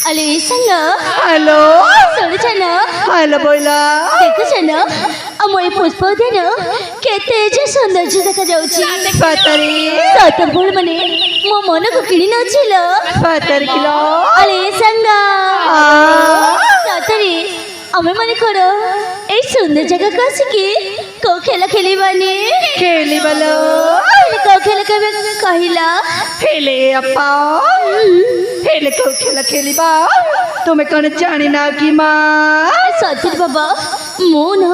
ଆଲେ ସାଙ୍ଗ ହ୍ୟାଲୋ ଶୁଣୁଛ ନା ହ୍ୟାଲୋ ବୋଇଲା ଦେଖୁଛ ନା ଆମ ଏ ପୁଷ୍ପ ଉଦ୍ୟାନ କେତେ ଯେ ସୌନ୍ଦର୍ଯ୍ୟ ଦେଖାଯାଉଛି। ସତରେ ସତ ଭୁଲ ମାନେ ମୋ ମନକୁ କିଣି ନଉଛିଲ। ସତରେ କିଲୋ ଆଲେ ସାଙ୍ଗ ସତରେ ଆମେ ମାନେ କଣ ଏଇ ସୁନ୍ଦର ଜାଗାକୁ ଆସିକି କୋଉ ଖେଳ ଖେଳିବାନି? ଖେଳିବଲୋ କୋଉ ଖେଳ କେବେ କହିଲା? ହେଲେ ଆପା ହେଲେ କୋଉ ଖେଳ ଖେଳିବା ତୁମେ କଣ ଜାଣିନା କି ମା? ସତରେ ବାବା ମୁଁ ନା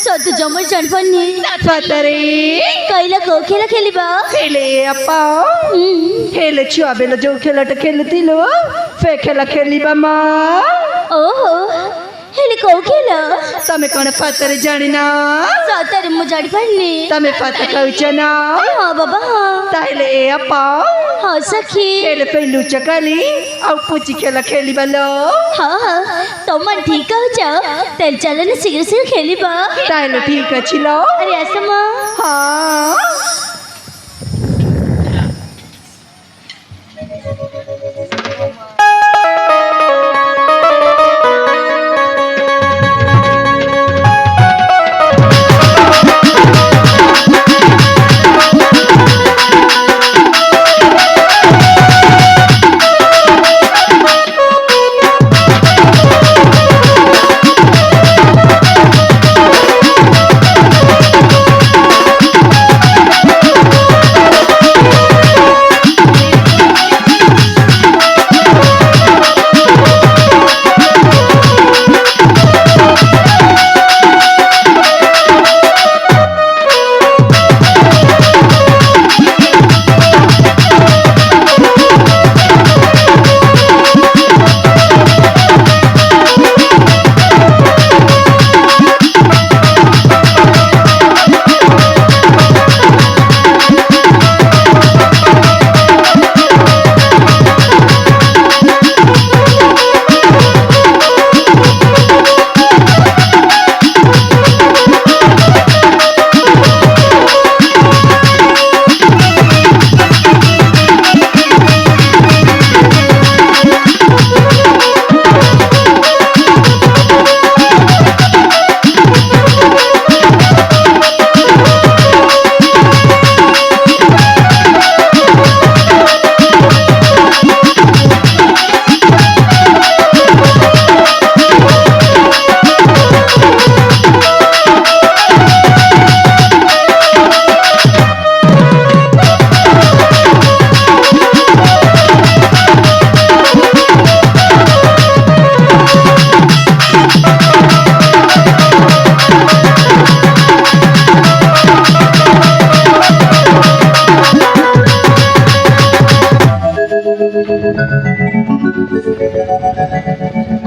ସତ ଜମା ଜାଣିପାରୁନି। ସତରେ କହିଲା କୋଉ ଖେଳ ଖେଳିବା? ହେଲେ ଆପା ହେଲେ ଛୁଆ ବେଳ ଯୋଉ ଖେଳଟା ଖେଳୁଥିଲୁ ସେ ଖେଳ ଖେଳିବା ମା। ଓହୋ ହେଲେ କୋଉ ଖେଳ? ତମେ କଣ ସତରେ ଜାଣିନା? ସତରେ ମୁଁ ଜାଣିପାରିନି। ତମେ ସତ କହୁଛ ନା? ହଁ ବାବା ହଁ। ତାହେଲେ ଏ ଆପା ହଁ ସଖୀ ହେଲେ ପେଲୁ ଚକାଲି ଆଉ ପୁଚି ଖେଳ ଖେଳିବାଲୋ। ହଁ ହଁ ତମେ ଠିକ କହୁଛ। ତାହେଲେ ଚାଲ ନା ଶୀଘ୍ର ଶୀଘ୍ର ଖେଳିବା। ତାହେଲେ ଠିକ ଅଛି ଲୋ। ଆରେ ଆସ ମା। ହଁ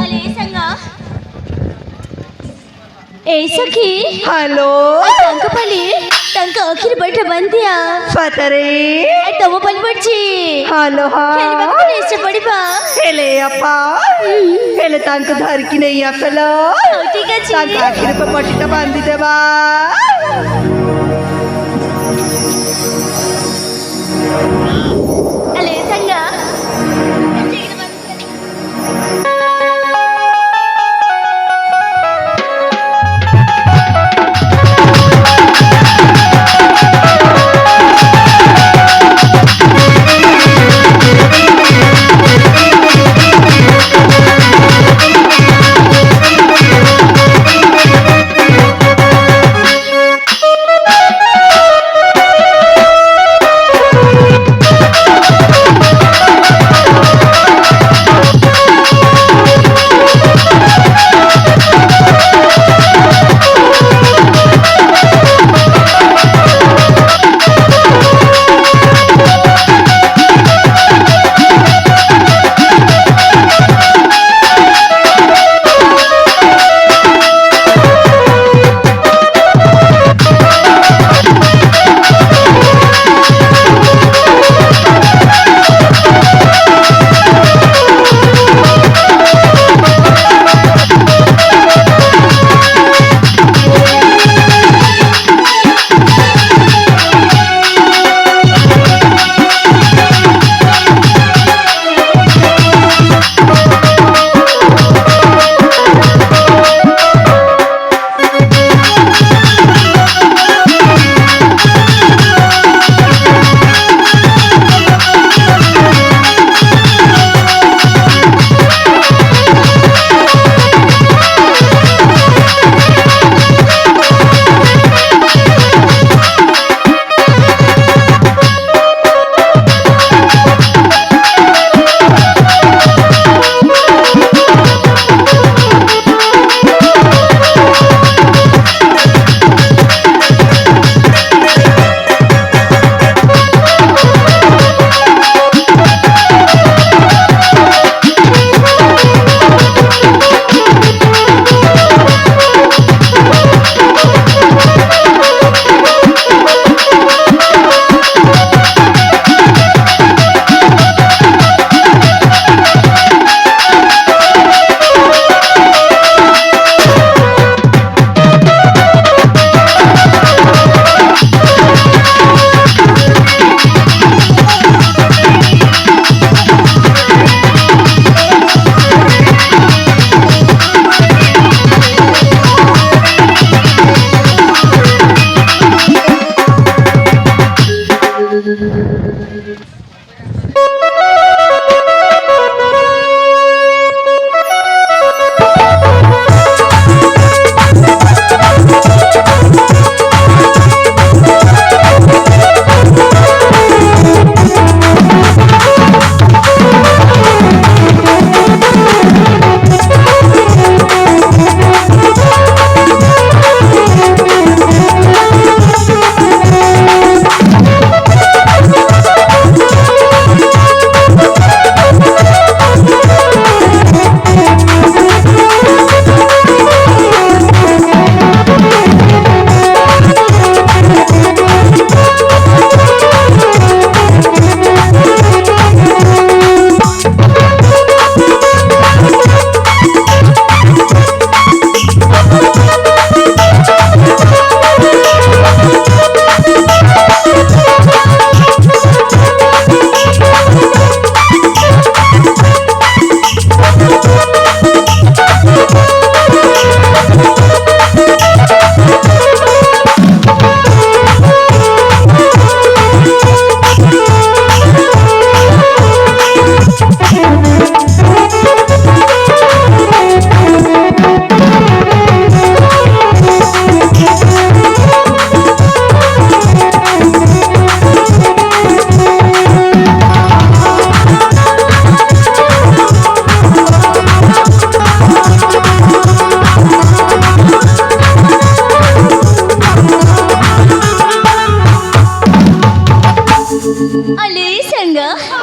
ଆଲେ ସାଙ୍ଗ ଏ ସଖୀ ହ୍ୟାଲୋ ତାଙ୍କ ପାଲି ତାଙ୍କ ଆଖିରେ ବୈଠ ବାନ୍ଧିଆ ସତରେ ତମ ପାଲି ପଡିଛି। ହ୍ୟାଲୋ ଖେଳିବାକୁ ହଁ ତ ନିଶ୍ଚୟ ପଡିବା। ହେଲେ ଆପା ହେଲେ ତାଙ୍କୁ ଧରିକି ନେଇ ଆସିଲ। ହଉ ଠିକ ଅଛି। ତାଙ୍କ ଆଖିରେ ପଟିଟା ବାନ୍ଧିଦେବା। ଆଲେ ସାଙ୍ଗ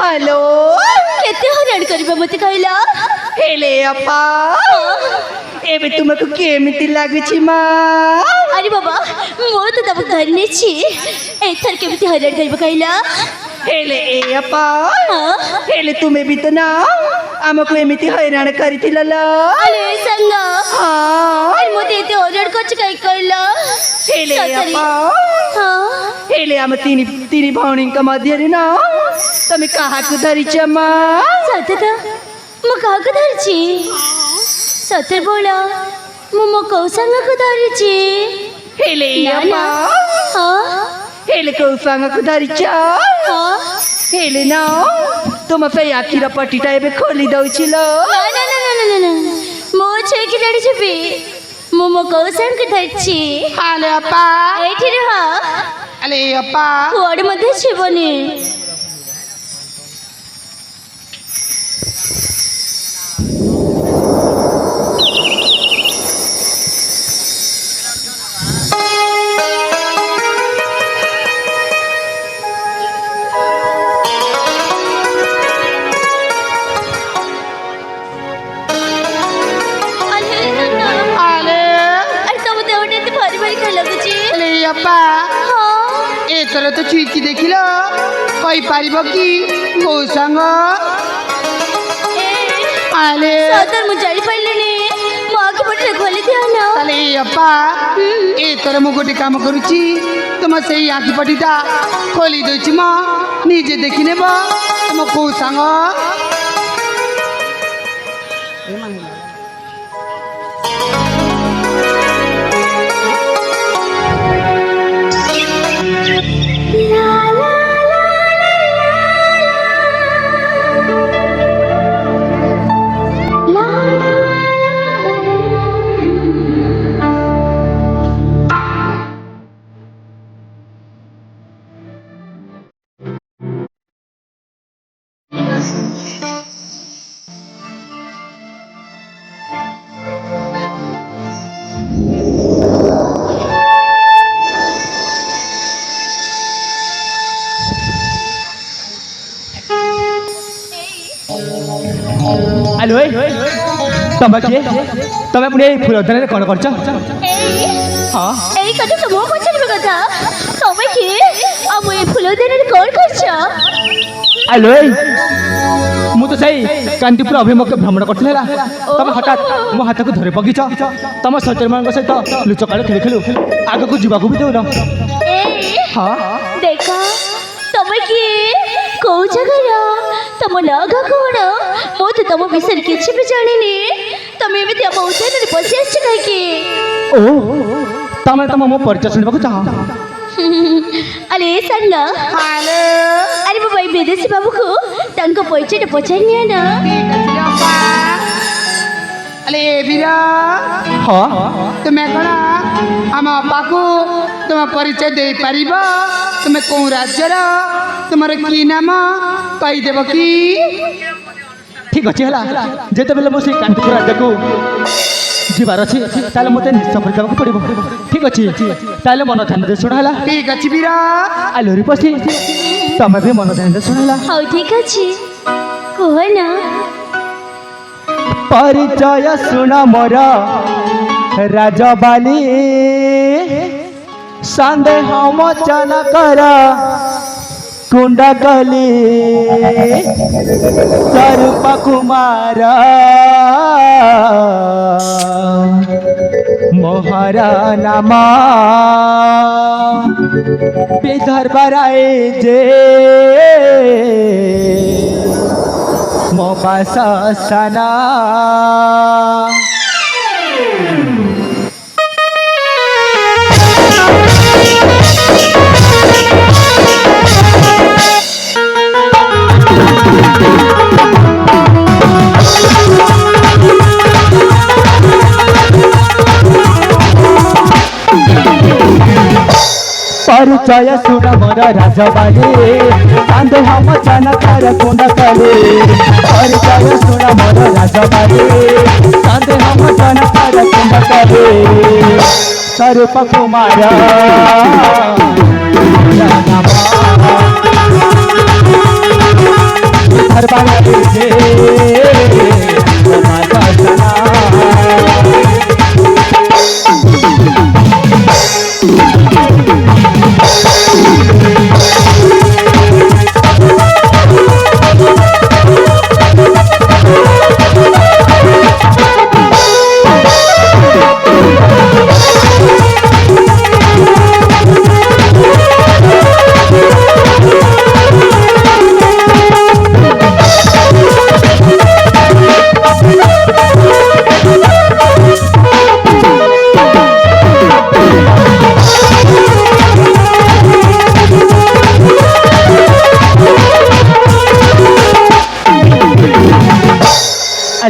हेलो केते हरान करबा मते कहला हेले अपा एबे तुमको केमिति लाଗୁଛି ମା अरे बाबा मो तो तब धरने छी एथर केमिति हरान करबा कहला हेले ए अपा हाँ हेले तुम्हें भी तो ना हमको एमिति हैरान करिथिला ल अरे संग हाँ अरे मो ते हरान करछ कहि कहला हेले अपा हाँ हेले हम तिनी भौणीଙ୍କ ମଧ୍ୟରେ ना तमे काहाକୁ धरिଛ ମା सत मो काहाକୁ धरछि सतर बोला मो कौ संग को धरछि हेले ना अपा हाँ हेले को संगକୁ धरिଛ हाँ हेले ना तुम पे आखिर पट्टीटा एबे खोली दउछि ल ना ना ना ना ना ना मो छेकी लड़ी छबी मो कौ संग धरछि हाले अपा एठी रह अले अपा कुआडे मध्ये छिबनी एथर तो चुईकी देखिल कही पारिब कि को संग आले सदर मु जाई पाइलिनी मो आके पटे खोली दिया ना ताले अप्पा एथर मु गोटे काम करूची तुम सेही आखि पटीटा खोली दोची म निजे देखि नेब तुम को संग हेलो तमे किए तमे पुणी फूलधन कौन कर हाँ এই কথা তো মো পছন্দ কথা তুমি কি আমি এই ফুলদানের কোন করছ हेलो मु तो सही कांतिपुर अभिमुखे भ्रमण करथिला तमे हठात मो हाथ को धरे पगिछ तम सचर मान सहित लुचकाड़ खेल खेलु आग को जीवा को भी देउ न এই हाँ देखा তুমি কি কোন জায়গা तम लगा कोण मो तो तम विषय किछि भी जानिनी तमे एमिति हम उद्यान पसी आछ काहे की ओ तमे तम मो परिचय सुनबा चाह अरे संग हाले अरे बाबा विदेशी बाबू को तांको परिचय पचारिया ना अले बीरा हाँ तुम्हें कौन आम अप्पा को तुम परिचय दे पारिब तुम्हें कौ राज्यर तुमर की नाम कहीदेव कि ठीक अच्छे है जिते बेले मो से कांतिपुर राज्य को जीवार अच्छी ताले मते सफर जाबा पड़िबो ठीक अच्छे ताले मन ध्यान दे सुनाला ठीक अच्छी बीरा आलोरी पसी तमे भी मन ध्यान दे सुनाला हाँ ठीक अच्छे कह ना परिचय सुना मोर राजबाली संदेह मोचन कर कुंडकली स्वरूप कुमार मोहर नाम विदर्भ राय जे मो बासस्थाना परिचय सुन मोर राजबाली कांदे हम चनकार कुंडकली परिचय सुन मोर राजबाली कांदे हम चनकार कुंडकली स्वरूप कुमार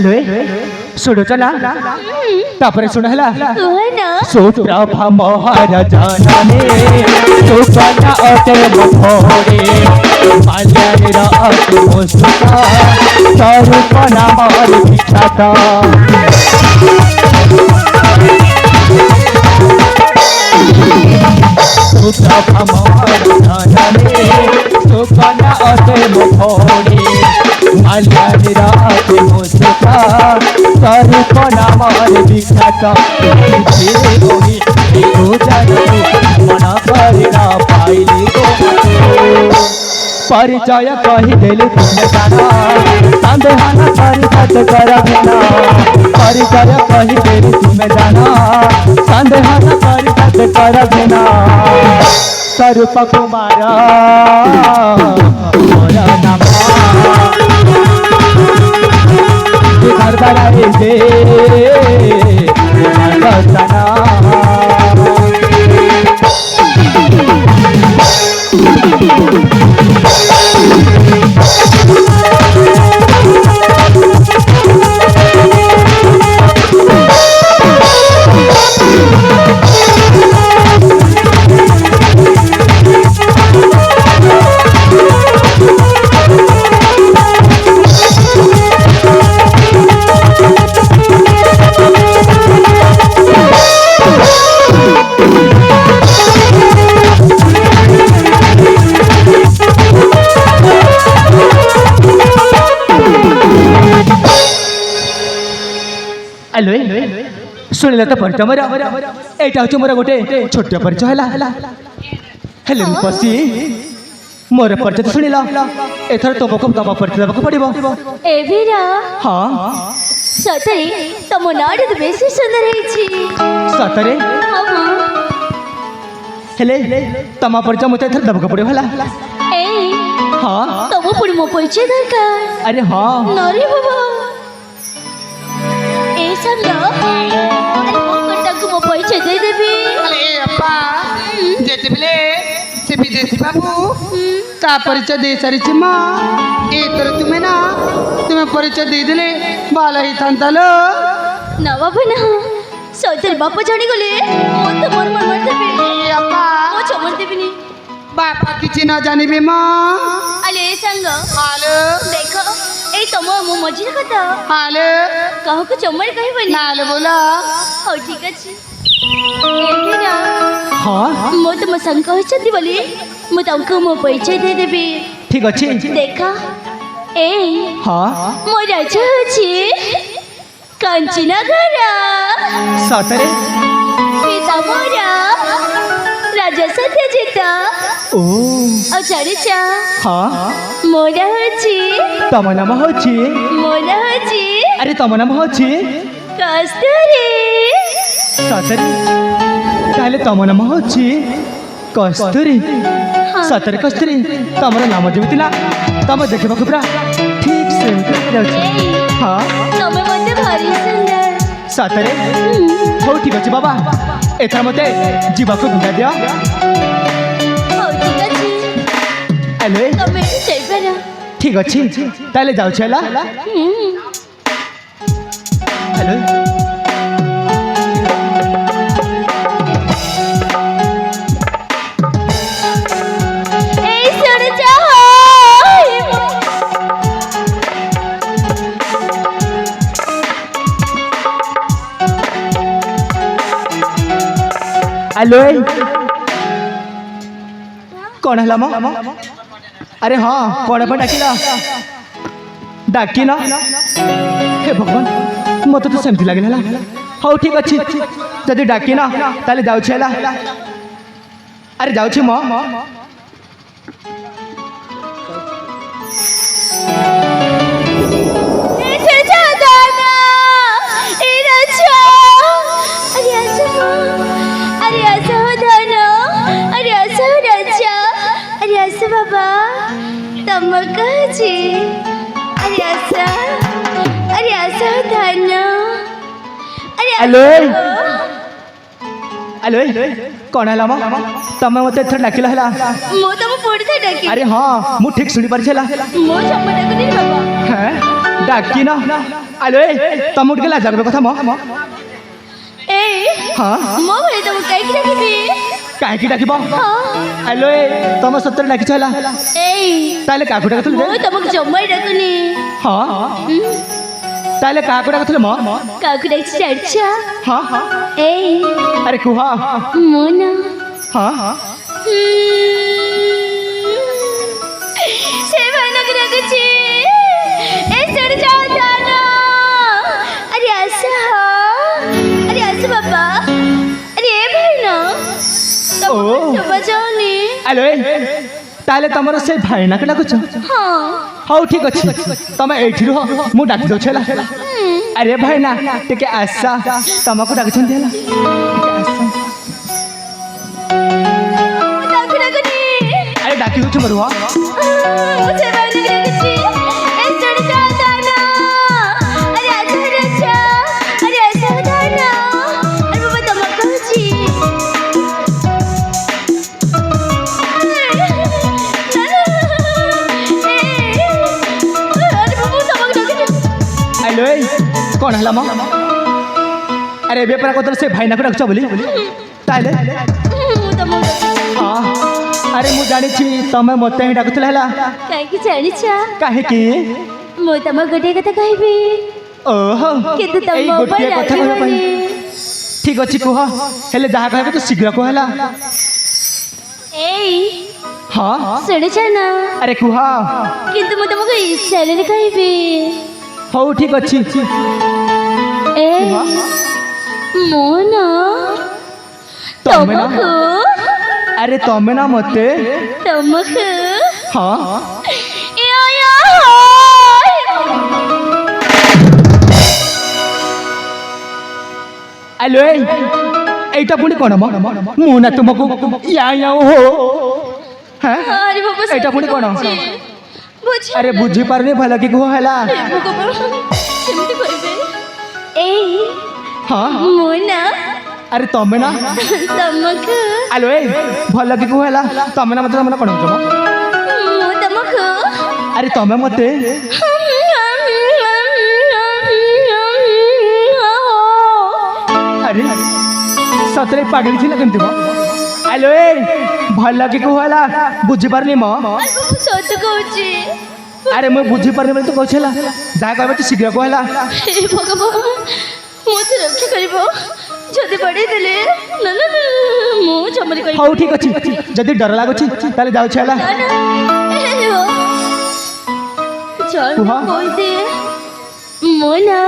हेलो शुणुच ना तापर शुण है କୁହ ନା सुप्रभा महाराजाने सुकन्या अटे मोरे माल्यार अटे मुस्का स्वरूप नाम विख्यात सुप्रभा महाराजाने सुकन्या अटे मोरे माल्यार अटे मुस्का स्वरूप नाम विख्यात परिचय कही देली तुमने जाना संदेहान परिचय कर भेना परिचय कही देली तुम्हें जाना संदेहान परिचय कर भेना स्वरूप कुमार मोर नाम घर दे सना हेलो शुणिल तो परिचय मोर एटा हूँ मोर गोटे छोट परिचय है हेलो रूपसी मोर परिचय तो शुणिल एथर तुमको तम परिचय देवाक पड़ो ଏଭିରା हाँ ସତରେ ତମ ନାଁଟା ତ ବେଶୀ ସୁନ୍ଦର ହେଇଛି सतरे ହଁ हेले तम परिचय मत एथर देवाक पड़ो है ଏଇ हाँ ତମ ପୁଣି ମୋ ପରିଚୟ ଦରକାର अरे हाँ ନରେ ବାବା ଏ ସାଙ୍ଗ ମୁଁ ତାଙ୍କୁ ମୋ ପରିଚୟ ଦେଇଦେବି ଆରେ ଏ ଅପା ଯେତେବେଳେ ସେ ବିଦେଶୀ ବାବୁ ତା ପରିଚୟ ଦେଇ ସାରିଛି ମା ଏଥର ତୁମେ ପରିଚୟ ଦେଇଦେଲେ ଭଲ ହେଇଥାନ୍ତା ଲୋ ନା ବାବା ନା ସତରେ ବାପ ଜାଣିଗଲେ ମୁଁ ତ ମର ମାରିଦେବି ଏ ଅପା ମୁଁ ଚମର ଦେବିନି ବାପା କିଛି ନ ଜାଣିବେ ମା ଆଲେ ଏ ସାଙ୍ଗ ହାଲୋ ଦେଖ ଏଇ ତମ ମୋ ମଝିରେ କଥା ହାଲୋ କାହାକୁ ଚମର କହିବନି ନାଲୋ ବୋଲ ହଉ ଠିକ ଅଛି ଏଭିରା हाँ ମୁଁ ତମ ସାଙ୍ଗ କହିଛନ୍ତି ବୋଲି ମୁଁ ତାଙ୍କୁ ମୋ ପରିଚୟ ଦେଇଦେବି ठीक अच्छे ଦେଖ ଏଇ हाँ ମୋ ରାଜ ହେଉଛି କାଞ୍ଚିନଗର सतरे ପିତା ମୋର ରାଜା ସତ୍ୟଜିତ ओ ଆଉ ଜାଣିଛ हाँ ମୋର ହେଉଛି तम नाम होची ମୋର ହେଉଛି अरे तम नाम होची କସ୍ତୁରୀ सतरे ताहले तम नाम होची कस्तूरी सतरे कस्तूरी तमर नाम जेमिति ना तम देखबा पुरा ठीक सेमति जाउची ଏଇ हाँ ତମେ ମୋତେ ଭାରି ସୁନ୍ଦର सतरे हो ठीक अछि बाबा एथर मते जीवाको भिड़ा दिया ହଉ ଠିକ ଅଛି हेलो ତମେ ଯାଇପାର ठीक अच्छी ताहले जाउछी हला हेलो ଏଇ ଶୁଣ ଯାଅ हेलो कौन है मो अरे हाँ कौन पर डाकिला डाकिना हे भगवान मत तो सेमती लगे हाँ ठीक अच्छे जदि डाकिना ताले जाउछि हला अरे जाउछि मो बाबा तम कहे अरे आशा धन अरे हेलो हेलो कौन है मो तमे मत एथर डाकिला हला मो तम पुड़ी था डाकी अरे हाँ मु ठीक सुनी पारछला मो चम्मा डाकुनी बाबा हैं डाकिना ଆଲୋ ତମକୁ ଟିକେ ଲାଜ ଲାଗିବା କଥା ମ ଏଇ ହଁ ମୋ ଭଳି ତମକୁ କାହିଁକି ଡାକିବି? କାହିଁକି ଡାକିବ ହଁ ଆଲୋ ତମ ସତରେ ଡାକିଛ ହେଲା ଏଇ ତାହେଲେ କାହାକୁ ଡାକୁଥିଲୁ ମୁଁ ତମକୁ ଜମା ଡାକୁନି। ହଁ ତାହେଲେ କାହାକୁ ଡାକୁଥିଲୁ ମ କାହାକୁ ଡାକିଛି ଜାଣିଛ? ହଁ ହଁ ଏଇ ଆରେ କୁହ ମୁଁ ନା ହଁ ହଁ ସେ ଭାଇନାକୁ ଡାକୁଛି। ଏ ସେଠି ଯାଅ ନା। ଆରେ ଆସ ଆରେ ଆସ ବାବା। ଆରେ ଏ ଭାଇନା ଓ ଶୁଭା ଯାଉନି। ଆଲୋ ତାହେଲେ ତମର ସେ ଭାଇନାକୁ ଡାକୁଛ ହଁ ହଉ ଠିକ ଅଛି ତମେ ଏଇଠି ରୁହ ମୁଁ ଡାକି ଦଉଛି ହେଲା ଆରେ ଭାଇନା ଟିକେ ଆସ ତମକୁ ଡାକୁଛନ୍ତି ହେଲା ଟିକେ ଆସ ତାକୁ ଡାକୁନି। ଆରେ ଡାକି ଦଉଛି ରୁହ ସେ ଭାଇନାକୁ ଡାକୁଛି। ଏ ସେଠି ଯାଅ ନା। ଆରେ ଆସ ଆରେ ଆସ ଆରେ ଆସ ନା। ଆରେ ବାବା ତମକୁ କହୁଛି। ଆଲୋ କ'ଣ ହେଲା ମ ଆରେ ଏବେ ପରା କଥା ସେ ଭାଇନାକୁ ଡାକୁଛ ବୋଲି ତାହେଲେ ହଁ ଆରେ ମୁଁ ଜାଣିଛି ତମେ ମୋତେ ହିଁ ଡାକୁଥିଲ ହେଲା କାହିଁକି ଜାଣିଛ? କାହିଁକି ମୁଁ ତମ ଗୋଟିଏ କଥା କହିବି ଓହୋ କିନ୍ତୁ ଏଇ ତମ ଗୋଟିଏ କଥା କହିବା ପାଇଁ ରାଗିବନି। ଠିକ ଅଛି କୁହ ହେଲେ ଯାହା କହିବେ ତୁ ଶୀଘ୍ର କୁହ ହେଲା ଏଇ ହଁ ଶୁଣିଛ ନା? ଆରେ କୁହ କିନ୍ତୁ ମୁଁ ତମକୁ ଇଶାରାରେ କହିବି। ହଉ ଠିକ ଅଛି ଏଇ ମୁଁ ନା ତମେ ନା ତମକୁ ଆରେ ତମେ ନା ମୋତେ ତମକୁ ହଁ ଆଲୋ এইটা পুଣି କ'ଣ ମ ମୁଁ ନା ତୁମକୁ ୟା ୟା ହୋ হ্যাঁ ଆରେ ବାବା এইটা ପୁଣି କ'ଣ ବୁଝ ଆରେ ବୁଝିପାରୁନି ଭଲ କି କୁହ ହେଲା ସେମିତି କହିବେ। ଏଇ ହଁ ମୁଁ ନା ଆରେ ତମେ ନା ତମକୁ ଆଲୋ ଭଲ କି କୁହ ହେଲା ତମେ ନା ମୋତେ ତମେ ନା କ'ଣ ହଉଛ ମୁଁ ତମକୁ ଆରେ ତମେ ମୋତେ ଆରେ ସତରେ ପାଗଳି ଥିଲା କେମିତି ମ ଆଲୋ ଭଲ କି କୁହ ହେଲା ବୁଝିପାରୁନି ମ ସତ କହୁଛି। ଆରେ ମୁଁ ବୁଝିପାରୁନି ବୋଲି ତୁ କହୁଛି ହେଲା ଯାହା କହିବ ତୁ ଶୀଘ୍ର କୁହ ହେଲା ହେ ଭଗବାନ ମୋତେ ରକ୍ଷା କରିବ। ଯଦି ବଢ଼େଇ ଦେଲେ ନା ନା ନା ମୁଁ ଜମାରେ କହିବି। ହଉ ଠିକ ଅଛି ଯଦି ଡର ଲାଗୁଛି ତାହେଲେ ଯାଉଛି ହେଲା କୁହ। କହିଦେ ମୁଁ ନା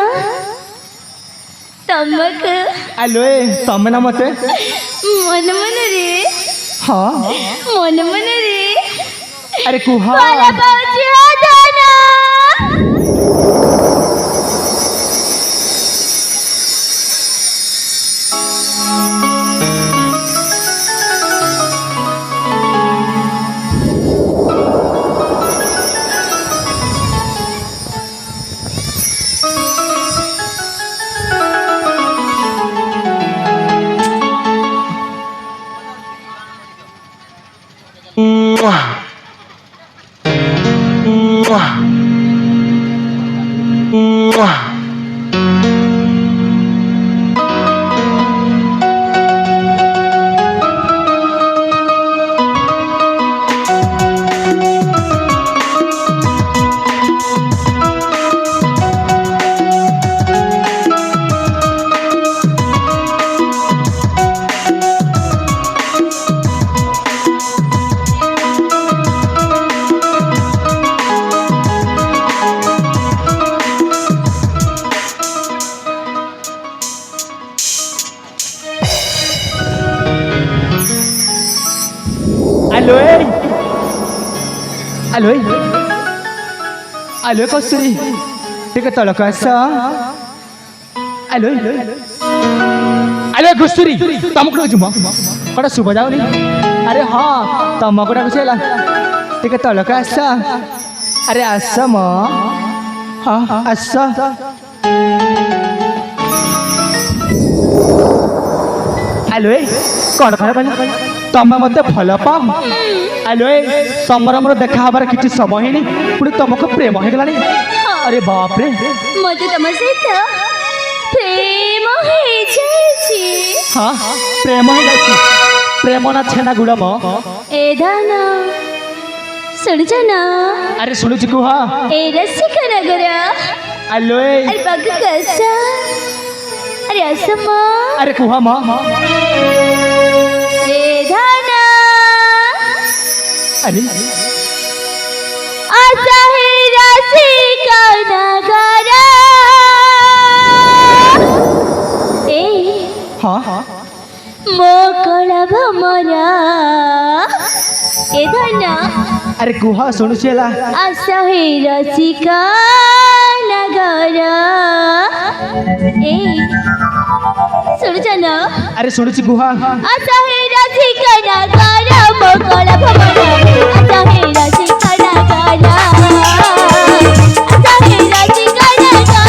ତମକୁ ଆଲୋ ତମେ ନା ମୋତେ ମନ ମନରେ ହଁ ମନ ମନରେ ଆରେ କୁହ ଭଲ ପାଉଛି ଦାନା। ଆଲୋ ଆଲୋ ଆଲୋ କସ୍ତୁରୀ ଟିକେ ତଳକୁ ଆସ ଆଲୋ ଆଲୋ କସ୍ତୁରୀ ତମକୁ ଡାକୁଛି ମ କ'ଣ ଶୁଭା ଯାଉନି ଆରେ ହଁ ତମକୁ ଡାକୁଛି ହେଲା ଟିକେ ତଳକୁ ଆସ ଆରେ ଆସ ମ ହଁ ଆସ ଆଲୋ କ'ଣ କହିଲ ତମେ ମୋତେ ଭଲ ପାଅ ଆଲୋ ତମର ମୋର ଦେଖା ହବାର କିଛି ସମୟ ହେଇନି ପୁଣି ତମକୁ ପ୍ରେମ ହେଇଗଲାଣି ହଁ अरे बाप रे मत तुम सहित प्रेम हो जाइए हाँ प्रेम हो जाए प्रेम ना छेना गुड़ म ए धन सुनछ ना अरे शुणुची कुह ए रसिक नगर आलो अरे बग कसा अरे असमा अरे कुह म ए धन अरे आशा है रसिक नगर ए हाँ हाँ मोकळ भमरा ए धन अरे कुह शुणुची है आशा है रसिक नगर ए सुनछ ना अरे शुणुची कुह आशा है रसिक नगर मोकळ भमरा आशा है रसिक नगर आशा है रसिक नगर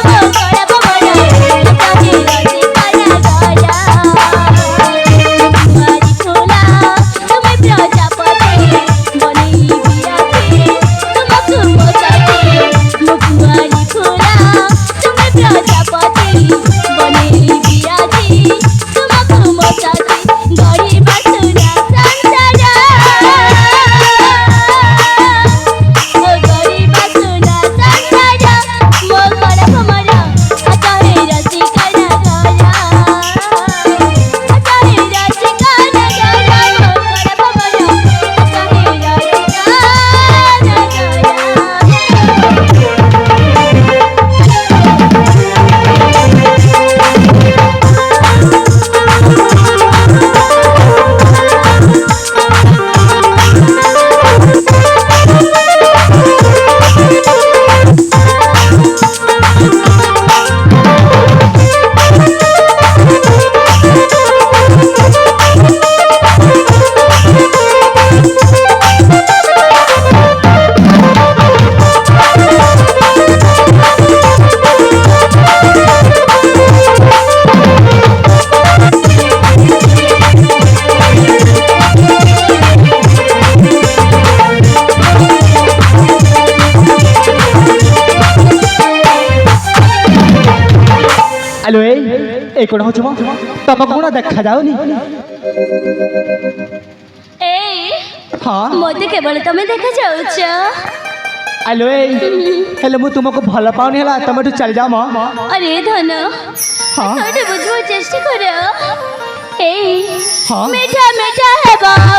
मोकळ भमरा आशा है रसिक नगर तुम्हारी खोला तुम्हें प्रजापति बनी बिराजे तुमको मोचाते मुखुआरी खोला तुम्हें प्रजापति बनी बिराजे तुमको मोचाते गड़ी बसुरा संसारा ओ गड़ी बसुरा संसारा मोकळ भमरा आशा है रसिक नगर आशा है रसिक नगर मोकळ भमरा आशा है आलो ए कोण हो तुम तुमको गुण देखा जाऊनी ए हाँ मते केवल तमे देखा जाउछ आलो हेले मु तुमको भल पाउनी हला तमे तू चल जा म अरे धन हाँ थोड़े बुझबो चेष्टा कर ए हाँ मीठा मीठा है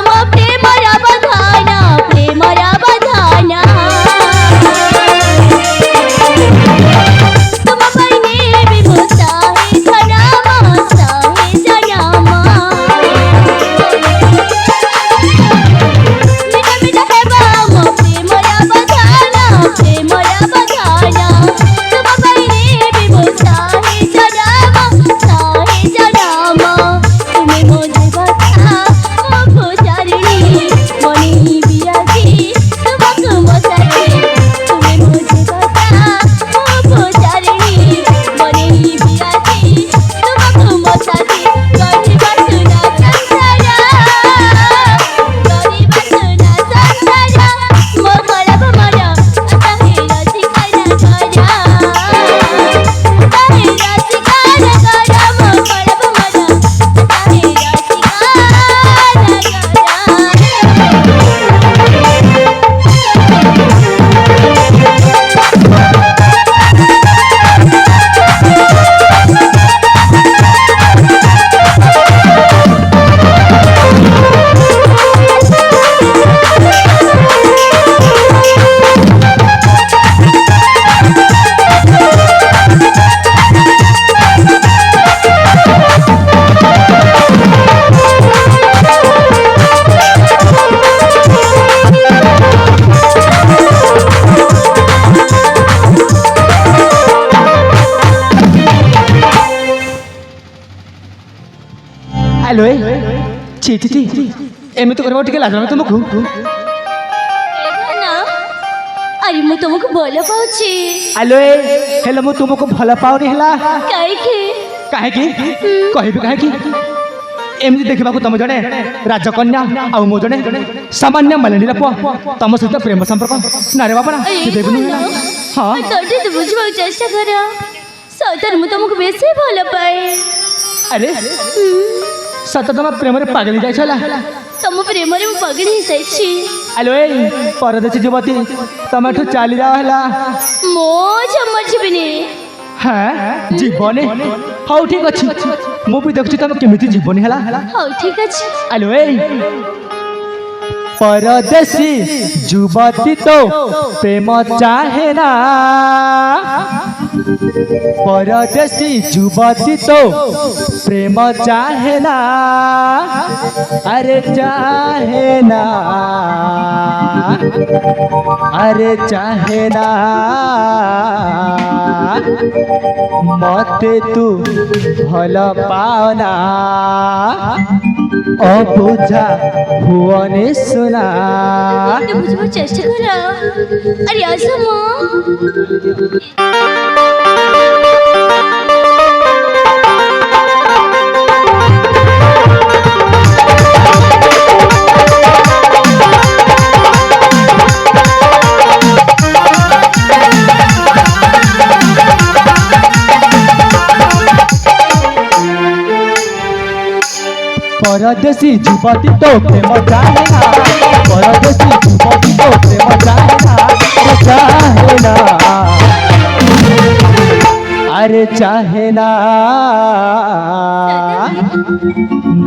मो प्रेम रा बधाना प्रेम रा बधाना तुम बने विभूता है धनामा साहे जनामा मीठा मीठा है मो प्रेम रा बधाना प्रेम रा बधाना तुम बने विभूता है जनामा साहे जनामा तुम्हें मोझे बता मो पुजारिणी बनी बिराजी तुमको मोसाती तुम्हें मोझे बता मो पुजारिणी बनी बिराजी तुमको मोसाती गरीब सुना संसारा गरीब सुना संसारा मोकळ भमरा आशा है रसिक नगर आशा है रसिक नगर मोकळ भमरा आशा है रसिक आलो ची ची ची एमती करबो टिके लाज तुमको ना अरे मु तुमको बोल पाउची आलो हेले मु तुमको भल पाउनी हला काहे के काहे की कहबी काहे की एमती देखा तुम जड़े राजकन्या आउ मो जड़े सामान्य मालिनी पुआ तुम सहित प्रेम संपर्क ना रे बापा अरे देबनी धन ହଁ। ତୋଟେ ତୁ ବୁଝିବାକୁ ଚେଷ୍ଟା କର ସତରେ ମୁଁ ତମକୁ ବେଶୀ ଭଲ ପାଏ ଆରେ ସତ ତମ ପ୍ରେମରେ ପାଗଳି ଯାଇଛ ହେଲା। ତମ ପ୍ରେମରେ ମୁଁ ପାଗଳି ହେଇଯାଇଛି ଆଲୋ ଏଇ ପରଦେଶୀ ଯୁବତୀ ତମଠୁ ଚାଲି ଯାଅ ହେଲା। ମୋ ଜମା ଯିବିନି হ্যাঁ জীবনে হଉ ঠিক ଅଛି ମୁଁ ବି ଦେଖୁଛି ତମେ କେମିତି ଜୀବନି ହେଲା। ହଉ ଠିକ ଅଛି আলো এই পরদেশী যুবতী তো প্রেম চাহে না পরদেশী যুবতী তো প্রেম চাহে না আরে চাহে না আরে চাহে না মতে তু ভাল পাও না অবুঝা ভুবনে শোনা একটু বুঝবার চেষ্টা করো আরে আসো মা परदेसी युवती तो प्रेम चाहे ना परदेसी युवती तो प्रेम चाहे ना अरे चाहे ना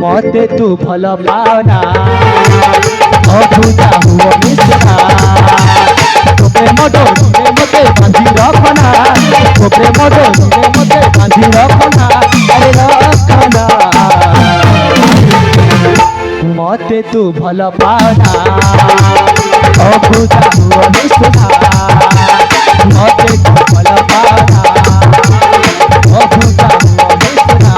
मते तू भल पाना अभुजा हुआ मिश्रा तो प्रेम डोरे मते बांधी रखना तो प्रेम डोरे मते बांधी रखना अरे रखना मते तू भल पाना अभुजा हुआ मिश्रा मते तू भल पाना अभुजा हुआ मिश्रा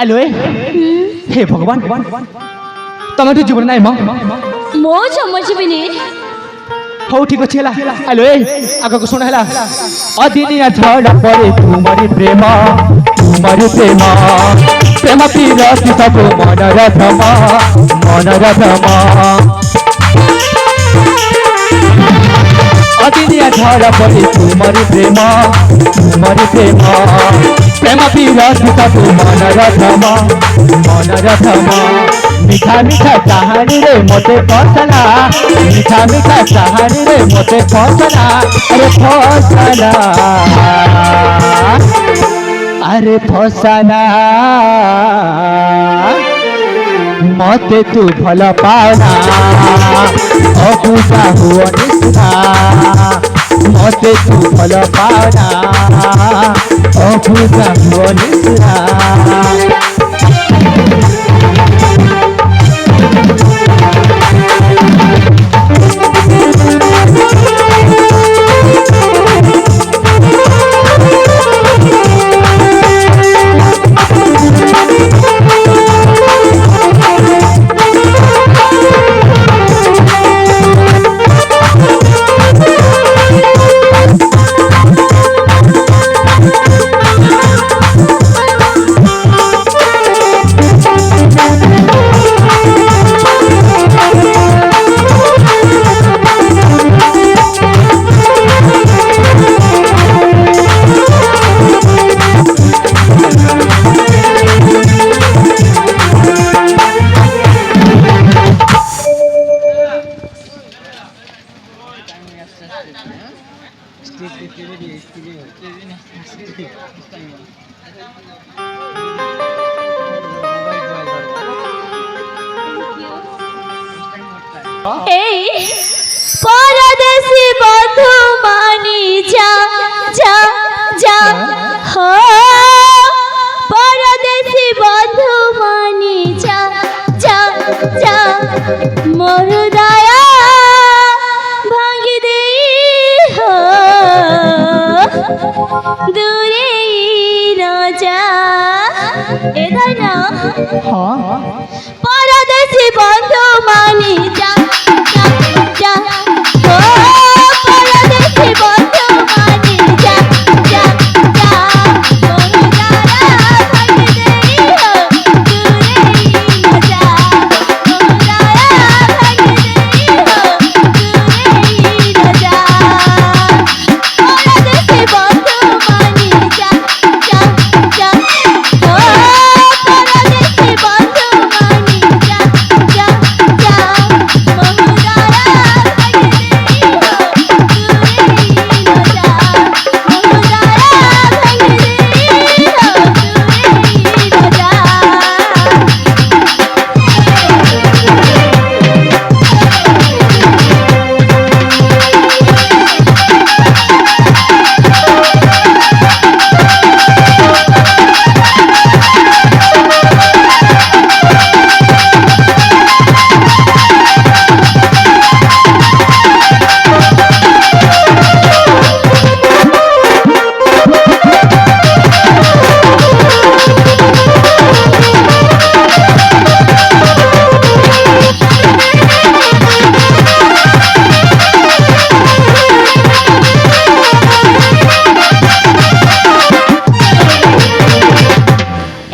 আলো হে ভগবান তুমি তো জীবন নাই মা ମୋ ଜମା ଯିବିନି ହଉ ଠିକ ଅଛି ହେଲା ଆଲୋ ଏ ଆଗକୁ ଶୁଣ ହେଲା ଅଦିନିଆ ଝଡ଼ ପରେ ତୁମରି ପ୍ରେମ ପ୍ରେମ ପିରତି ସବୁ ମନର ଭ୍ରମ ଅଦିନିଆ ଝଡ଼ ପରେ ତୁମରି ପ୍ରେମ ପ୍ରେମ ପିରତି ସବୁ ମନର ଭ୍ରମ মিঠা মিঠা কাহানিরে মতে ফসলা মিঠা মিঠা কাহানিরে মতে ফসলা আরে ফসলা মতে তু ভাল পাওনা অবুঝা হুও নিষ্ঠা মতে তু ভাল পাওনা অবুঝা হুও নিষ্ঠা এই পরদেশি বন্ধু মানি যা যা যা হো পরদেশি বন্ধু মানি যা যা যা মোর দয়া ভাঙ্গি দেই হো দূরে না যা এদাই না হ্যাঁ পরদেশি বন্ধু মানি যা যা যা ও পরদেশি বন্ধু মানি যা যা যা মোর দয়া ভাঙ্গি দেই হো দূরে না যা মোর দয়া ভাঙ্গি দেই হো দূরে না যা পরদেশি বন্ধু মানি যা যা যা ও পরদেশি বন্ধু মানি যা যা যা মোর দয়া ভাঙ্গি দেই হো দূরে না যা মোর দয়া ভাঙ্গি দেই হো দূরে না যা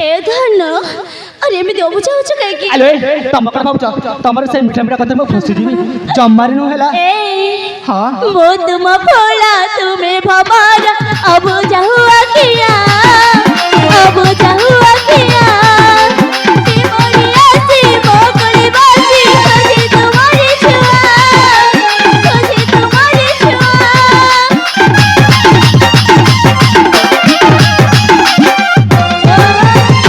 ଏ ଧନ ଆରେ ଏମିତି ଅବୁଝା ହଉଛ କାହିଁକି ଆଲୋ ତମ କଥା ଭାବୁଛ ତମର ସେ ମିଠା ମିଠା କଥା ମୁଁ ଫସିଯିବି ଜମାରେ ନୁହେଁ ହେଲା ଏଇ ହଁ ମୁଁ ତୁମ ଭୋଳା ତୁମେ ଭବାର ଅବୁଝା ହୁଆ କିଆ ଅବୁଝା ହୁଆ କିଆ ମରି ଆସି ମୋ କୋଳେ ବସି ଖୋଜି ତୁମରି ଛୁଆ ଖୋଜି ତୁମରି ଛୁଆ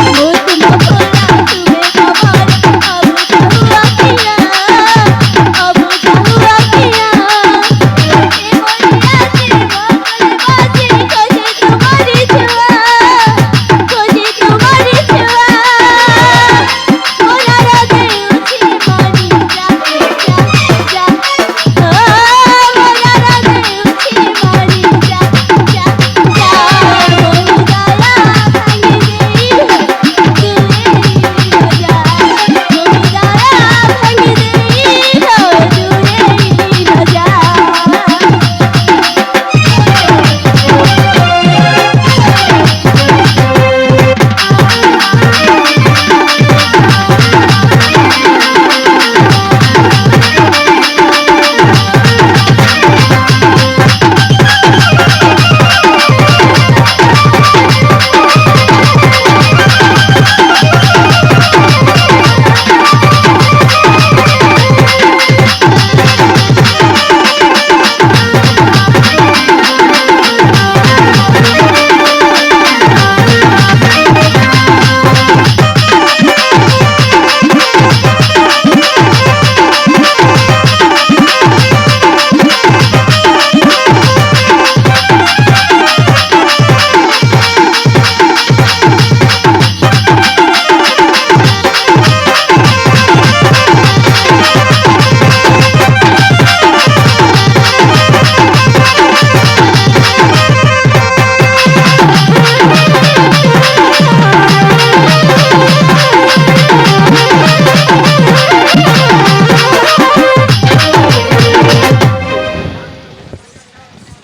ମୁଁ ତୁମ ଭୋଳା ତୁମେ ଭବାର ଅବୁଝା ହୁଆ କିଆ ଅବୁଝା ହୁଆ କିଆ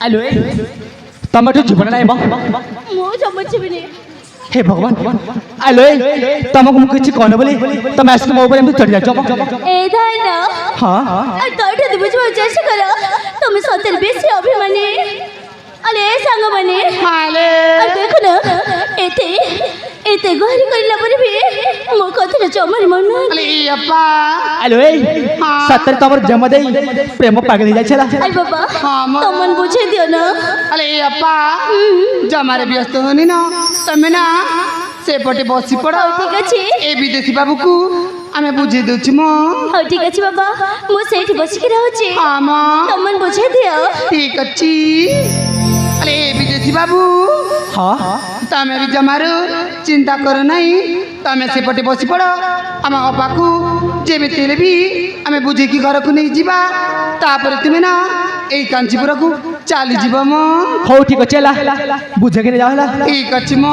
ଆଲୋ ତମଠୁ ଜୀବନ ନାହିଁ ମ ମୁଁ ଜମା ଯିବିନି ହେ ଭଗବାନ ଆଲୋ ତମକୁ ମୁଁ କିଛି କହିନ ବୋଲି ତମେ ଆସିକି ମୋ ଉପରେ ଏମିତି ଚଢ଼ି ଯାଉଛ ଏ ଧାଇନ ହଁ ତୋଠୁ ବୁଝିବାକୁ ଚେଷ୍ଟା କର ତମେ ସତରେ ବେଶୀ ଅଭିମାନୀ ଆରେ ସାଙ୍ଗମାନେ ଦେଖୁନ ଏତେ ଏତେ ଗହରି କରିଲା ପରେ ବି ମୋ କଥାରେ ଜମାରେ ମନ ଆଲୋ ସତରେ ତମର ଜନ୍ମ ଦେଇ ପ୍ରେମ ପାଗଳ ହେଇଯାଇଥିଲା ଆରେ ବାବା ତମନ ବୁଝେଇ ଦିଅ ନା ଜମାରେ ବ୍ୟସ୍ତ ହନି ନା ତମେ ନା ସେପଟେ ବସି ପଡ ଠିକ ଅଛି ଏ ବିଦେଶୀ ବାବୁକୁ ଆମେ ବୁଝେଇ ଦେଉଛି ମ। ହଉ ଠିକ ଅଛି ବାବା, ମୁଁ ସେଇଠି ବସିକି ରହୁଛି, ହଁ ମ ତମେ ବୁଝେଇ ଦିଅ। ଠିକ ଅଛି। ଆରେ ବିଜେଶୀ ବାବୁ, ହଁ ତମେ ବି ଜମାରୁ ଚିନ୍ତା କର ନାହିଁ। ତମେ ସେପଟେ ବସି ପଡ଼, ଆମ ଅପାକୁ ଯେମିତି ହେଲେ ବି ଆମେ ବୁଝେଇକି ଘରକୁ ନେଇଯିବା। ତାପରେ ତୁମେ ନା ଏଇ କାଞ୍ଚିପୁରକୁ ଚାଲିଯିବ ମ। ହଉ ଠିକ ଅଛି ହେଲା, ବୁଝେଇକି ଯାଅ ହେଲା। ଠିକ ଅଛି ମ।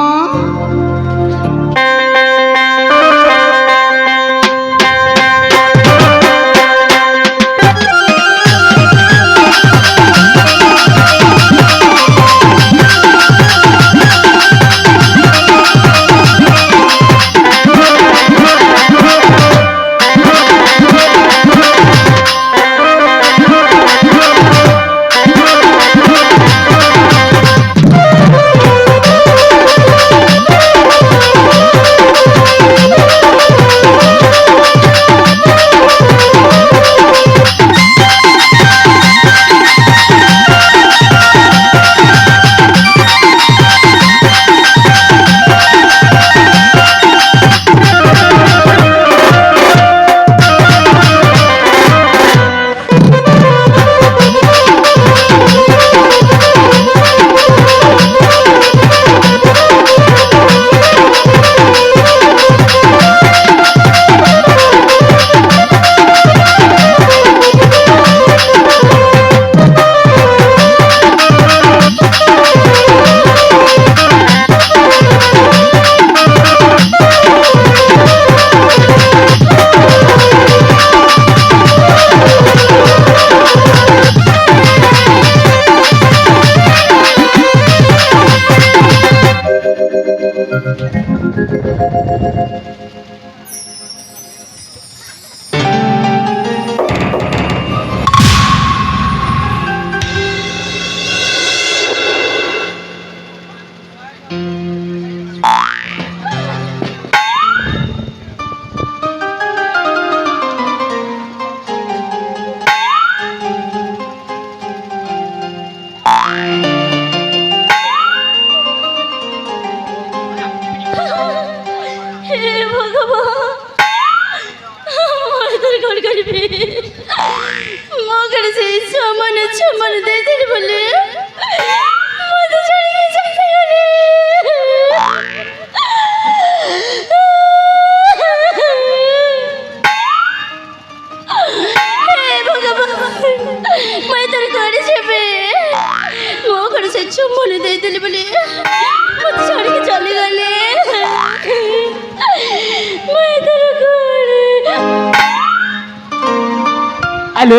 আলো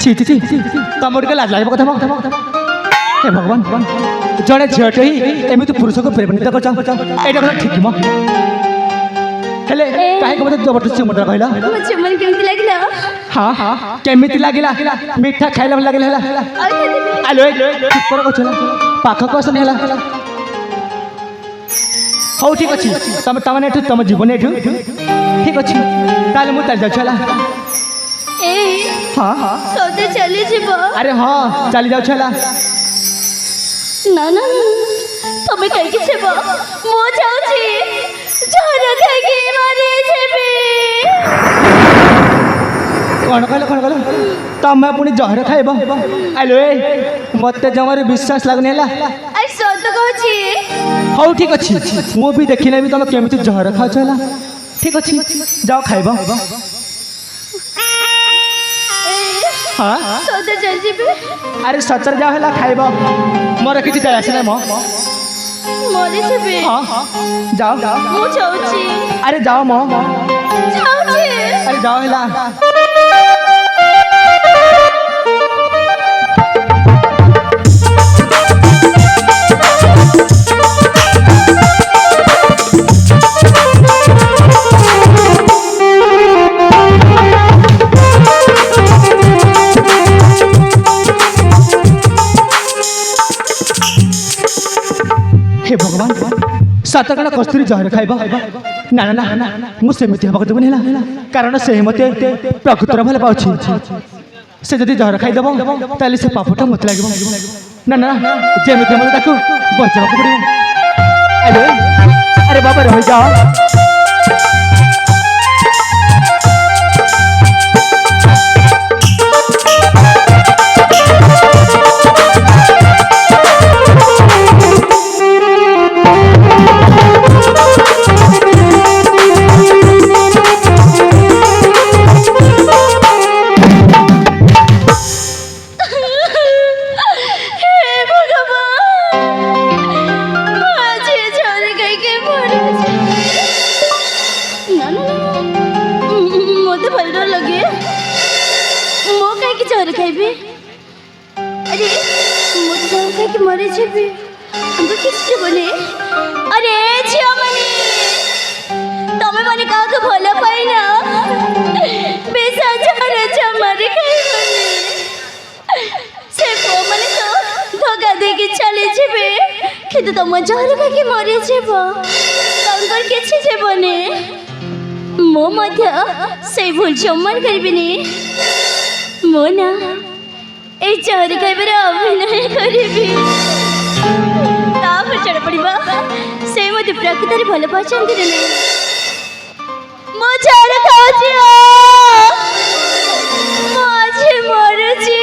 ছি ছি ছি ତମ ଟିକେ ଲାଜ ଲାଗିବ କଥା ହେ ଭଗବାନ ଜଣେ ଝିଅଟେ ହିଁ ଏମିତି ପୁରୁଷକୁ ପ୍ରେମିତ କରୁଛ, ଏଇଟା କଥା ଠିକ ମ। ହେଲେ କାହିଁକି ମୋତେ ଜବରଦସ୍ତି ମୁଣ୍ଡ କହିଲ? ମୋ ଚୁମନ କେମିତି ଲାଗିଲା? ହଁ ହଁ କେମିତି ଲାଗିଲା? ମିଠା ଖାଇଲା ଭଳି ଲାଗିଲା ହେଲା। ଆଲୋ ଉପରେ କହୁଛ ପାଖକୁ ଆସନି ହେଲା। ହଉ ଠିକ ଅଛି, ତମେ ତମେ ଏଠୁ ତମ ଜୀବନ ଏଠୁ ଠିକ ଅଛି, ତାହେଲେ ମୁଁ ଚାଲି ଯାଉଛି ହେଲା। ହଁ ହଁ ସତେ ଚାଲିଯିବ? ଆରେ ହଁ ଚାଲି ଯାଉଛି ହେଲା। ନା ନା ତମେ କାହିଁକି ଯିବ? ମୁଁ ଯାଉଛି, ଝର ଖାଇକି ମରିଯିବି। କଣ କହିଲ? ତମେ ପୁଣି ଜହର ଖାଇବ? ଆଲୋ ମତେ ଜମାରୁ ବିଶ୍ୱାସ ଲାଗୁନି ହେଲା। ଆରେ ସତ କହୁଛି। ହଉ ଠିକ ଅଛି, ମୁଁ ବି ଦେଖିନେବି ତମେ କେମିତି ଜହର ଖାଉଛ ହେଲା। ଠିକ ଅଛି ଯାଅ ଖାଇବ। ହଁ ସତେ ଚାଲିଯିବି? ଆରେ ସତରେ ଯାଅ ହେଲା ଖାଇବ, ମୋର କିଛି ଯାଏ ଆସେ ନାହିଁ ମ। ମରିଯିବି? ହଁ ଯାଅ ମୁଁ ଯାଉଛି। ଆରେ ଯାଅ ମ, ଯାଉଛି। ଆରେ ଯାଅ ହେଲା। हे भगवान सतकड़ा कस्तूरी जहर खाइब ना ना ना मु सेमिति हेबाक देबनि ହେଲା, କାରଣ ସେ ମତେ ପ୍ରକୃତରେ ଭଲ ପାଉଛି। ସେ ଯଦି ଜହର ଖାଇଦେବ ତାହେଲେ ସେ ପାପଟା ମତେ ଲାଗିବ। ନା ନା ଯେମିତି ମତେ ତାକୁ ବଞ୍ଚାବାକୁ ପଡ଼ିବ। ଆରେ ବାବା ରହିଯାଅ। ଜହର ଖାଇବି ଆରେ ମୁଁ ତ ଜହର ଖାଇକି ମରିଯିବି ଆମକୁ କିଛି ଯିବନି ଆରେ ଝିଅମାନେ ତମେ ମାନେ କାହାକୁ ଭଲ ପାଇନା ବେଶ ଜହର ଜମାରେ ଖାଇବନି ସେ ପୁଅମାନେ ତ ଧୋକା ଦେଇକି ଚାଲିଯିବେ କିନ୍ତୁ ତମ ଜହର ଖାଇକି ମରିଯିବ ତାଙ୍କର କିଛି ଯିବନି ମୁଁ ମଧ୍ୟ ସେଇ ଭୁଲ ଜମାର କରିବିନି ମୁଁ ନା এই ଜହର ଖାଇବାରେ ଅଭିନୟ କରିବି ତାପରେ ଜଣା ପଡ଼ିବ ସେ ମୋତେ ପ୍ରକୃତରେ ଭଲ ପାଉଛନ୍ତି ନା ନାହିଁ ମୁଁ ଜହର ଖାଉଛି ମୁଁ ଆଜି ମରୁଛି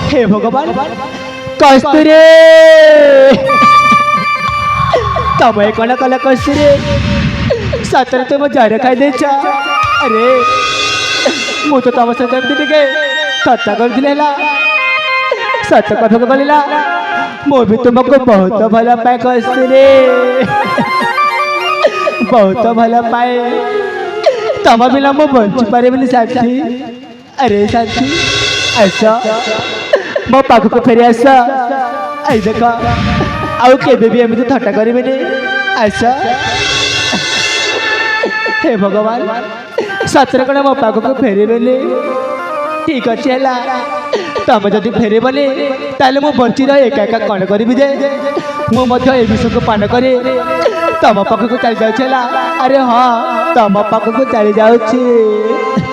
हे भगवान कस्तूरी तम कला कला कस्तूरी सतरे तुम जहर खाई देछ अरे मु तो तुम सहित एमती टिके थट्टा कर सत कथा कहला मु भी तुमको बहुत भल पाए कस्तूरी बहुत भल पाए तम बिना मु बंची पारे साथी अरे साथी ऐसा मो पाखक फेरी आस आई देख आउ केबे भी एमती थट्टा करेंगे आस हे भगवान सतरे कण मो पाखक फेरबे ठीक अच्छे है तुम जदि फेरबनी ताले मु बंची रही एका एका कण करी जे मुझे विष को पान कर तुम पाखक चली जाऊँ अरे हाँ तुम पाखक चली जाऊँ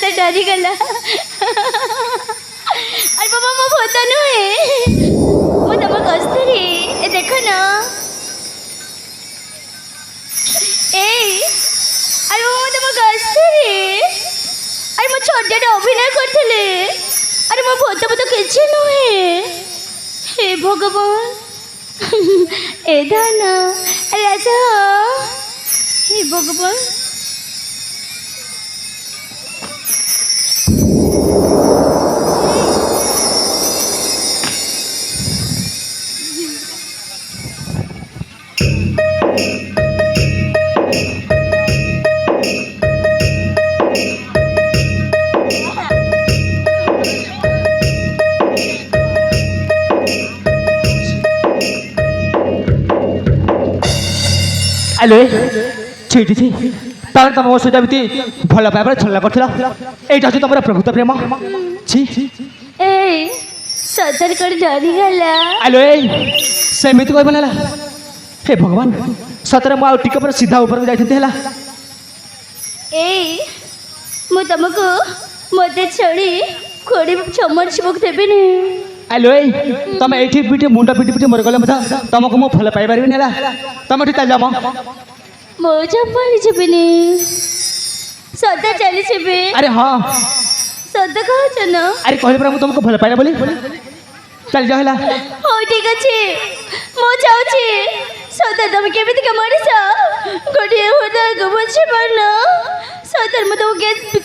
सत डरी गला अरे बाबा मो भूत नुहे मु तुम कस्तूरी देख न ए अरे बाबा तुम कस्तूरी अरे मो छोटे अभिनय करथिले अरे मो भूत भूत किछि नुहे हे भगवान ए धन अरे ऐसा हे भगवान আলো ছি ছি তাহলে তুমি ମୋ ସହିତ ଏମିତି ଭଲ ଭାବରେ ଛଳନା କରିଥିଲ ଏଇଟା ହେଉଛି ତମର ପ୍ରକୃତ ପ୍ରେମ ଛି ए सतर कर डरी गला ଆଲୋ ସେମିତି କହିବ ହେଲା ହେ ଭଗବାନ ସତରେ ମୁଁ ଆଉ ଟିକେ ପରେ ସିଧା ଉପରକୁ ଯାଇଥାନ୍ତି ହେଲା ए मु तुमको मते छोड़ी खोड़ी चमड़ चिपक देबेनी ଆଲୋ ତମେ ଏଇଠି ପିଠି ମୁଣ୍ଡ ପିଟି ପିଟି ମରିଗଲେ ମଧ୍ୟ ତମକୁ ମୁଁ ଭଲ ପାଇପାରିବିନି ହେଲା ତମେ ଏଠି ଚାଲିଯାଅ मो चपली छिबिनी सदा चली छिबे ଆରେ ହଁ सदा कहछ न ଆରେ କହିଲି ପରା ମୁଁ ତମକୁ ଭଲ ପାଇଲା ବୋଲି ଚାଲିଯାଅ ହେଲା हो ठीक अछि मो जाउछि सदा तुम केमिति के मरिस गोटे होदा को बुझि परना सदा मु तुम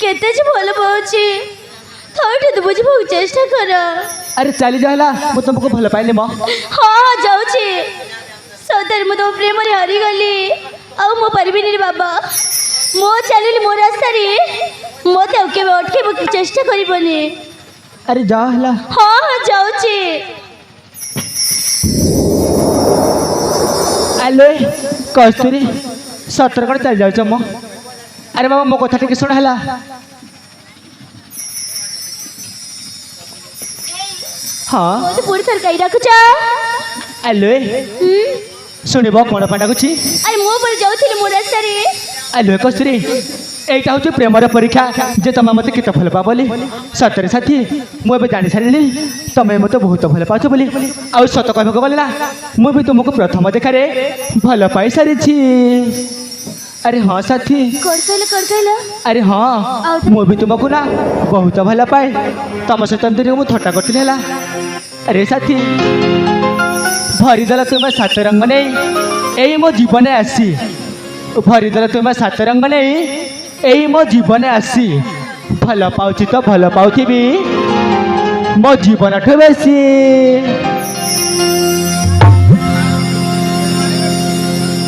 केते जे भलो पाउछि थोड़ी तो बुझबो चेष्टा कर ଆରେ ଚାଲିଯାଅ ହେଲା ମୁଁ ତମକୁ ଭଲ ପାଇଲି ମ हाँ जाउछि सदा मु तुम प्रेम रे हरि गली आउ मो परिबिनी रे बाबा मो चलिली मो रास्ता रे मोते केबे अटकेबो चेष्टा करिबनी ଆରେ ଯାଅ ହେଲା हाँ हाँ जाउछि ଆଲୋ କସ୍ତୁରୀ ସତର କଣ ଚାଲି ଯାଉଛ ମ ଆରେ ବାବା ମୋ କଥା ଟିକେ ଶୁଣ ହେଲା ହଁ मोते पूरी थर कई रखुछ ଆଲୋ ଶୁଣିବ କ'ଣ ପାଇଁ ଡାକୁଛି अरे मो पर जाउथिली मो रास्ता रे ଆଲୋ କସ୍ତୁରୀ এইটা হচ্ছে প্রেমর পরীক্ষা যে তুমি মতো কেতে ভাল পা বলি সତରେ সাথী মু এবে জানি সারিলি তুমি মতো বহুত ভাল পাচ্ছ বলি আউ সত কহবাকে বলে না মু বি তোমাকে প্রথম দেখারে ভাল পাই সারিছি আরে হ্যাঁ সাথী करकैला আরে হ্যাঁ মু বি তোমাকে না বহুত ভাল পাই তম সହିତ এমতি মু থট্টা করଥିଲି ହେଲା আরে সাথী ভরিদেল তুমি সাত রঙ নেই এই মো জীবনে আসি ভরিদেল তুমি সাত রঙ নেই এই মো জীবনে আসি ভাল পাউছি তো ভাল পাউথিবি মো জীবনঠু বেশি